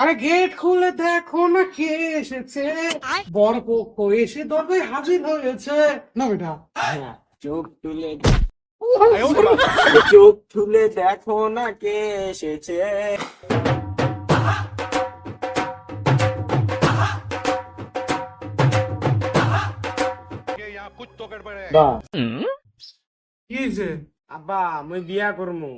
আরে গেট খুলে দেখো না কে এসেছে, বড় পক্ষ এসে দরজায় হাজির হয়েছে। না বেটা, চোখ তুলে চোখ তুলে দেখো না কে এসেছে। বা কি হয়েছে? আব্বা মুই বিয়া করমু।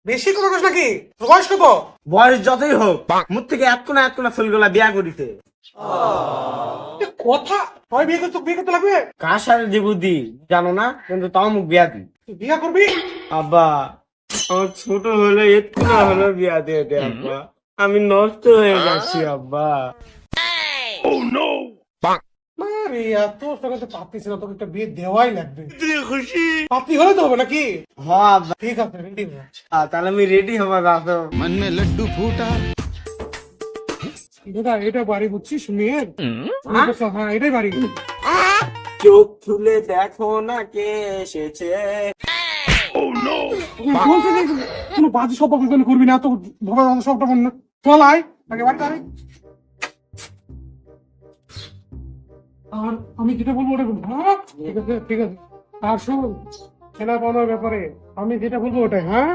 বেশি কথা কস নাকি? তোর বয়স কত? বয়স যতই হোক, মুখ থেকে এত কোনা ফুলগুলা বিয়া করিতে। এ কথা, তুই বিয়ে করতে লাগবে? কার সাথে দিব দি জানো না, কিন্তু তাও মুখ বিয়া দি। তুই বিয়ে করবি? আব্বা আমার ছোট হলে একটু না হলে বিয়া দিয়ে দে আব্বা, আমি নষ্ট হয়ে যাচ্ছি আব্বা। আরে এত টাকা তো পাচ্ছিস না, তোকে একটা বিয়ে দেওয়াই লাগবে। পাত্রী হলে তো হবে নাকি? হ্যাঁ আব্বা, ঠিক আছে, রেডি হয়ে আছি। তাহলে আমি রেডি হবার আসো। मन में लड्डू फूटा। এটা বাড়ি বুঝছিস মেয়ের? হ্যাঁ এটাই বাড়ি। চোখ তুলে দেখো না কে এসেছে। বলছে যে কোনো বাজে সব কোনো করবি না, তো ধরা সবটা বন্ধ। চল আয় আগে বাড়িতে আয়। আর আমি যেটা বলবো ওটা বলবো। হ্যাঁ ঠিক আছে ঠিক আছে। আর শোন, ছেনা পাওনার ব্যাপারে আমি যেটা বলবো ওটাই। হ্যাঁ,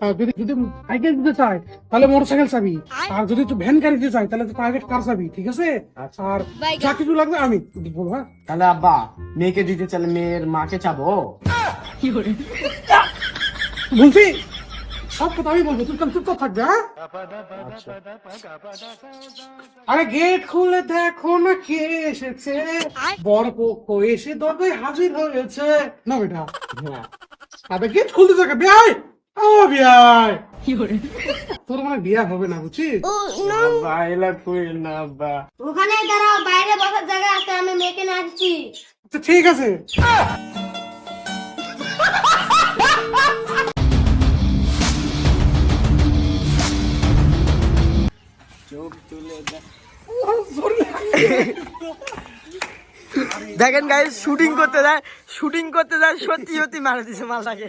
আর যদি যদি সাইকেল দিতে চাই তাহলে মোটরসাইকেল চাবি, আর যদি তুই ভ্যান গাড়ি দিতে চাই তাহলে তুই প্রাইভেট কার চাবি, ঠিক আছে? আর যা কিছু লাগবে আমি বলবো। হ্যাঁ তাহলে আব্বা মেয়েকে দিতে চাইলে মেয়ের মাকে চাবো। বলছি সব কথা আমি বলবো, তুই চুপচাপ থাকবে। হ্যাঁ আরে গেট খুলে দেখো না কে এসেছে, বড় পক্ষ এসে দরজায় হাজির হয়েছে। না বেটা, হ্যাঁ আরে গেট খুলতে থাকে বিয়াই। ও বিয়াই, তোর মানে বিয়া হবে না বুঝছিস? আব্বা এলা কই না আব্বা। ওখানে দাঁড়াও, বাইরে বসার জায়গা আছে, আমি মেয়েকে নিয়ে আসছি। আচ্ছা ঠিক আছে। চোখ তুলে দেখেন গাইস, শুটিং করতে যায় সত্যি সত্যি মারা দিছে মালটাকে।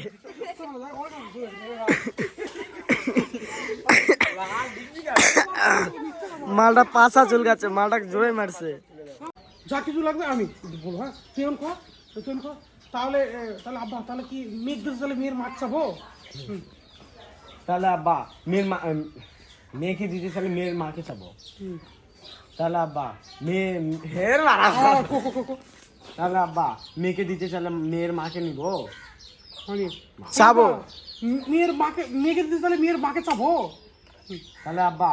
মালটা পাছা চুল গেছে, মালটা জোরে মারছে। যা কিছু লাগবে আমি বলবো। হ্যাঁ তুই এখন খা, তাহলে তাহলে আব্বা তাহলে কি মেয়ের দিতে তাহলে মেয়ের মাছ চাবো? তাহলে আব্বা মেয়েকে দিতে চাইলে মেয়ের মাকে চাবো। তাহলে আব্বা মেয়ের মারা। তাহলে আব্বা মেয়েকে দিতে চাইলে মেয়ের মাকে নিব। চাবো। মেয়েকে দিতে তাহলে মেয়ের মাকে চাবো। তাহলে আব্বা